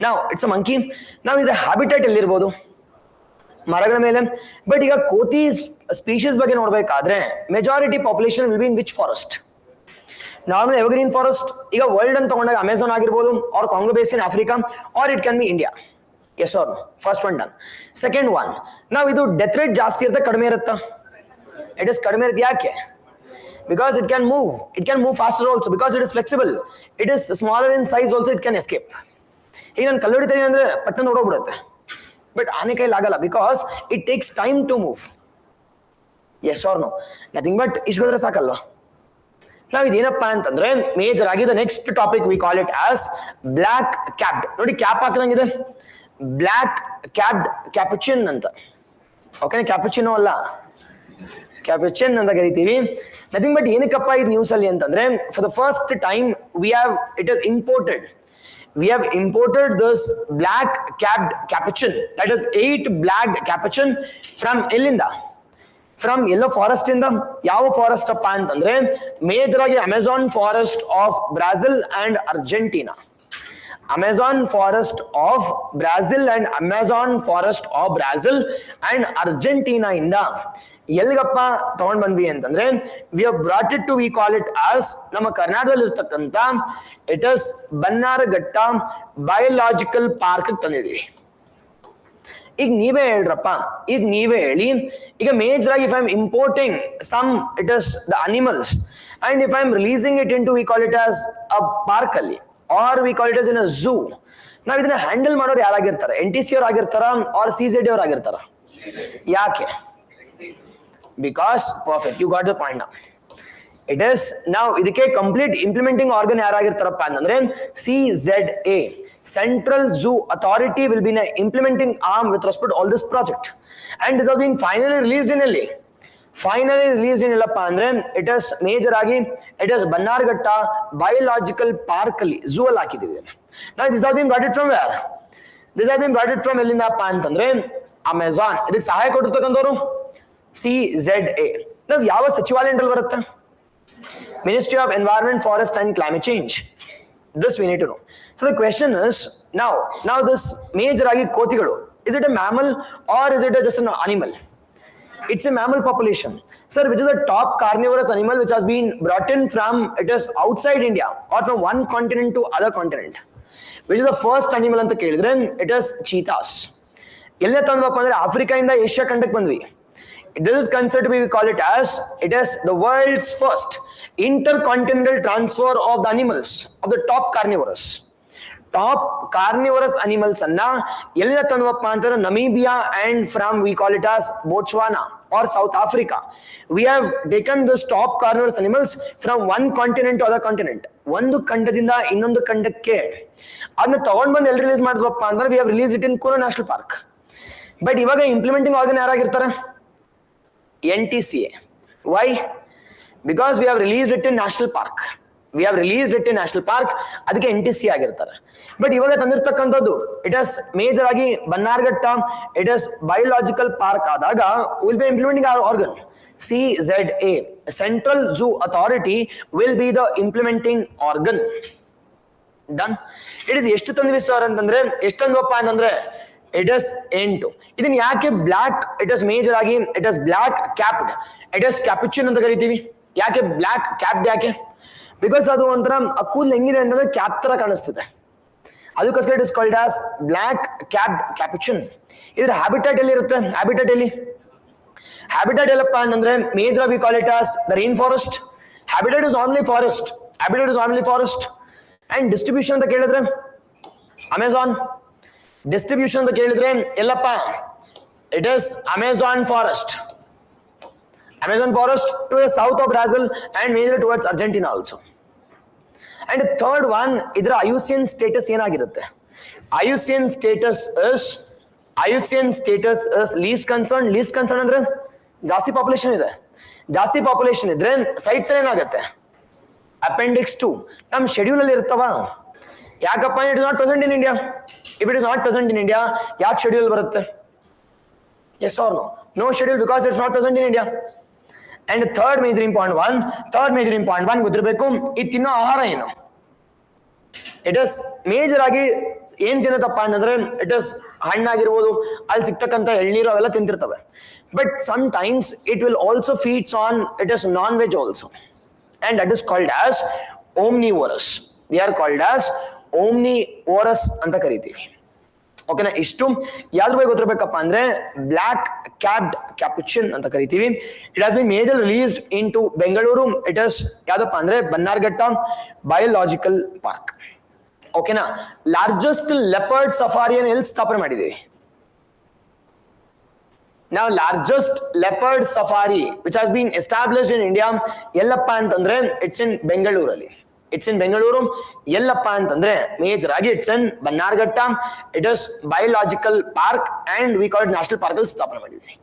ನಾವು it's a monkey. ನಾವು ಇದರ ಹ್ಯಾಬಿಟೇಟ್ ಎಲ್ಲಿರ್ಬೋದು? ಮರಗಳ ಮೇಲೆ. ಬಟ್ ಈಗ ಕೋತಿ ಸ್ಪೀಶೀಸ್ ಬಗ್ಗೆ ನೋಡ್ಬೇಕಾದ್ರೆ majority population will be in which forest? Normal evergreen forest. ಈಗ ವರ್ಲ್ಡ್ ಅಂತ ತಗೊಂಡಾಗ ಅಮೆಝಾನ್ ಆಗಿರ್ಬೋದು, or Congo basin Africa, or it can be India. Yes or no? First one done. Second one, ನಾವು ಇದು ಡೆತ್ ರೇಟ್ ಜಾಸ್ತಿ ಇರುತ್ತೆ ಕಡಿಮೆ ಇರುತ್ತಾ? ಇಟ್ ಇಸ್ ಕಡಿಮೆ ಇರುತ್ತೆ. ಯಾಕೆ? because it can move faster also, because it is flexible, it is smaller in size also, it can escape. ಈಗ ನಾನು ಕಲ್ಲು ಹೊಡಿತೀನಿ ಅಂದ್ರೆ ಪಟ್ಟಣ ಓಡೋಗ್ಬಿಡುತ್ತೆ. ಬಟ್ ಆನೆ ಕೈಲಿ ಆಗಲ್ಲ, because it takes time to move. Yes or no? Nothing but ಇಷ್ಟು ಹೋದ್ರೆ ಸಾಕಲ್ವಾ? ನಾವು ಇದೇನಪ್ಪ ಅಂತಂದ್ರೆ ಮೇಜರ್ ಆಗಿ the next topic we call it as black capped. ನೋಡಿ ಕ್ಯಾಪ್ ಹಾಕದಂಗಿದೆ, ಬ್ಲಾಕ್ ಕ್ಯಾಪ್ಡ್ ಕ್ಯಾಪುಚಿನ್ ಅಂತ. ಓಕೆ, ಕ್ಯಾಪುಚಿನೋ ಅಲ್ಲ, ಕ್ಯಾಪುಚಿನ್ ಅಂತ ಕರಿತೀವಿ. ನಥಿಂಗ್ ಬಟ್ ಏನಕ್ಕಪ್ಪ ಇದು ನ್ಯೂಸ್ ಅಲ್ಲಿ ಅಂತಂದ್ರೆ, for the first time it is imported. We have imported this black capped capuchin, that is 8 black capuchin from Elinda, from yellow forest in the ಯಾವ forest ಅಪ್ಪ ಅಂತಂದ್ರೆ ಮೇಜರ್ ಆಗಿ Amazon forest of Brazil and Argentina. Amazon forest of Brazil and Amazon forest of Brazil and Argentina ಇಂದ ಎಲ್ಲಿಗಪ್ಪ ತಗೊಂಡ್ ಬಂದ್ವಿ ಅಂತಂದ್ರೆ we have brought it to, we call it as, ನಮ್ಮ ಕರ್ನಾಟಕದಲ್ಲಿ ಇರ್ತಕ್ಕಂಥ it is Bannerghatta biological park ತಂದಿದೀವಿ. ಈಗ ನೀವೇ ಹೇಳ್ರಪ್ಪ, ಈಗ ನೀವೇ ಹೇಳಿ, ಈಗ ಮೇಜರ್ ಆಗಿ if I am importing some it is the animals and if I am releasing it in to, we call it as a park ಅಲ್ಲಿ, or we call it as in a zoo. ನಾವ್ ಇದನ್ನ handle ಮಾಡೋರು ಯಾರಾಗಿರ್ತಾರೆ? NTC ಅವ್ರು ಆಗಿರ್ತಾರ R CZD ಅವ್ರು ಆಗಿರ್ತಾರ? ಯಾಕೆ? Because perfect, you got the point now. It is now ಇದಕ್ಕೆ ಕಂಪ್ಲೀಟ್ ಇಂಪ್ಲಿಮೆಂಟಿಂಗ್ ಆರ್ಗನ್ ಯಾರಾಗಿರ್ತಾರಪ್ಪ ಅಂತಂದ್ರೆ CZA, Central Zoo Authority will be an implementing arm with respect to all this project, and this has been finally released in LA. Finally released in ಎಲ್ಲಪ್ಪ ಅಂದ್ರೆ it is major ಆಗಿ it is ಬನ್ನಾರಘಟ್ಟ biological park ಅಲ್ಲಿ zoo ಅಲ್ಲಿ ಹಾಕಿದೀವಿ. Now this has been brought it from where? This has been brought it from ಎಲ್ಲಿಂದಪ್ಪ ಅಂತಂದ್ರೆ Amazon. ಇದಕ್ಕೆ ಸಹಾಯ ಕೊಟ್ಟಿರ್ತಕ್ಕಂಥವ್ರು CZA. ನಾವು ಯಾವ ಸಚಿವಾಲಯದಲ್ಲಿ ಬರುತ್ತೆ? Ministry of Environment, Forest and Climate Change. This we need to know. So the question is, now this major agi kotigalu, is it a mammal or is it just an animal? It's a mammal population. Sir, which is the top carnivorous animal which has been brought in from, it is outside India or from one continent to other continent? Which is the first animal anta kelidre, it is cheetahs. Ella tanದಪ್ಪ ಅಂದ್ರೆ Africa ಇಂದ Asia ಖಂಡಕ್ಕೆ ಬಂದ್ವಿ. This is considered to be, we call it as, it is the world's first intercontinental transfer of the animals of the top carnivorous animals anna ಎಲ್ಲಿಂದ ತಂದವಪ್ಪ ಅಂತಂದ್ರೆ Namibia and from, we call it as Botswana or South Africa. We have taken this top carnivorous animals from one continent to other continent. ಒಂದು ಖಂಡದಿಂದ ಇನ್ನೊಂದು ಖಂಡಕ್ಕೆ ಅದನ್ನ ತಗೊಂಡ್ ಬಂದು ಎಲ್ಲಿ ರಿಲೀಸ್ ಮಾಡಿದ್ವಪ್ಪ ಅಂದ್ರೆ we have released it in Kuno National Park. But ಇವಾಗ ಇಂಪ್ಲಿಮೆಂಟಿಂಗ್ ಆರ್ಗನ್ ಯಾರಾಗಿರ್ತಾರೆ? NTCA. Why? Because we have released it in national park. ಅದಕ್ಕೆ NTCA ಆಗಿರ್ತಾರೆ. ಬಟ್ ಇವಾಗ ತಂದಿರ್ತಕ್ಕಂಥದ್ದು ಇಟ್ ಇಸ್ ಮೇಜರ್ ಆಗಿ ಬನ್ನಾರಘಟ್ಟ ಇಟ್ ಇಸ್ ಬಯೋಲಾಜಿಕಲ್ ಪಾರ್ಕ್ ಆದಾಗ will be implementing organ CZA, Central Zoo Authority will be the implementing organ. Done. It is ಎಷ್ಟು ತಂದ್ವಿ sir ಅಂತಂದ್ರೆ, ಎಷ್ಟು ತಂದ್ವಪ್ಪ ಅಂತಂದ್ರೆ it is 8. ಇದನ್ನ ಯಾಕೆ ಬ್ಲಾಕ್, ಇಟ್ ಇಸ್ ಮೇಜರ್ ಆಗಿ it is black capped, it is capuchin ಅಂತ ಕರಿತೀವಿ. ಯಾಕೆ ಬ್ಲಾಕ್ ಕ್ಯಾಪ್ಡ್? ಯಾಕೆ? ಬಿಕಾಸ್ ಅದು ಒಂಥರ ಆ ಕೂದಲು ಹೆಂಗಿದೆ ಅಂತಂದ್ರೆ ಕ್ಯಾಪ್ ತರ ಕಾಣಿಸ್ತಿದೆ, ಅದಕ್ಕೋಸ್ಕರ it is called as black capped capuchin. ಇದ್ರ ಹ್ಯಾಬಿಟೇಟ್ ಎಲ್ಲಿ ಇರುತ್ತೆ? ಹ್ಯಾಬಿಟೇಟ್ ಎಲ್ಲಪ್ಪ ಅಂತಂದ್ರೆ major we call it as the rain forest. Habitat is only forest. And distribution ಅಂತ ಕೇಳಿದ್ರೆ ಅಮೆಝಾನ್. ಡಿಸ್ಟ್ರಿಬ್ಯೂಷನ್ ಅಂತ ಕೇಳಿದ್ರೆ ಎಲ್ಲಪ್ಪ? It is Amazon forest to the south of Brazil and major towards Argentina also. And third one, idra IUCN status ಏನಾಗಿರುತ್ತೆ? IUCN status is least concern ಅಂದ್ರೆ ಜಾಸ್ತಿ population ಇದ್ರೆ sites ಏನಾಗುತ್ತೆ? Appendix 2 ನಮ್ಮ ಶೆಡ್ಯೂಲ್ ಅಲ್ಲಿ ಇರ್ತವ. ಯಾಕಪ್ಪ? It is not present in India. If it is not present in India, ಯಾಕೆ ಶೆಡ್ಯೂಲ್ ಬರುತ್ತೆ? Yes or no? No schedule because it's not present in India. And third major important one ಗೊತ್ತಿರಬೇಕು, ಇದು ತಿನ್ನೋ ಆಹಾರ ಏನು? It is ಮೇಜರ್ ಆಗಿ ಏನ್ ತಿನ್ನತ್ತಪ್ಪ ಅಂತಂದ್ರೆ ಇಟ್ ಇಸ್ ಹಣ್ಣಾಗಿರ್ಬೋದು, ಅಲ್ಲಿ ಸಿಗ್ತಕ್ಕಂಥ ಎಳ್ನೀರು ಅವೆಲ್ಲ ತಿಂತಿರ್ತವೆ. But sometimes it will also feeds on it is non veg also, and that is called as omnivorous. They are called as omnivorous ಅಂತ ಕರಿತೀವಿ. ಓಕೆನಾ? ಇಷ್ಟು ಯಾವ್ದ್ರ ಬಗ್ಗೆ ಗೊತ್ತಿರ್ಬೇಕಪ್ಪ ಅಂದ್ರೆ ಬ್ಲಾಕ್ ಕ್ಯಾಬ್ಡ್ ಕ್ಯಾಪುಚಿನ್ ಅಂತ ಕರಿತೀವಿ. It has been major released in to Bengaluru. It is ಯಾವ್ದಪ್ಪ ಅಂದ್ರೆ ಬನ್ನಾರ್ಘಟ್ಟ ಬಯೋಲಾಜಿಕಲ್ ಪಾರ್ಕ್. ಓಕೆನಾ? ಲಾರ್ಜೆಸ್ಟ್ ಲೆಪರ್ಡ್ ಸಫಾರಿಯನ್ನು ಎಲ್ಲಿ ಸ್ಥಾಪನೆ ಮಾಡಿದೀವಿ ನಾವು? Largest leopard safari which has been established in India ಎಲ್ಲಪ್ಪ ಅಂತಂದ್ರೆ ಇಟ್ಸ್ ಇನ್ ಬೆಂಗಳೂರಲ್ಲಿ. It's in Bengaluru. ಎಲ್ಲಪ್ಪ ಅಂತಂದ್ರೆ ಮೇಜರ್ ಆಗಿ it's in Bannerghatta. It is biological park and we call it national park ಅಲ್ಲಿ ಸ್ಥಾಪನೆ ಮಾಡಿದ್ವಿ.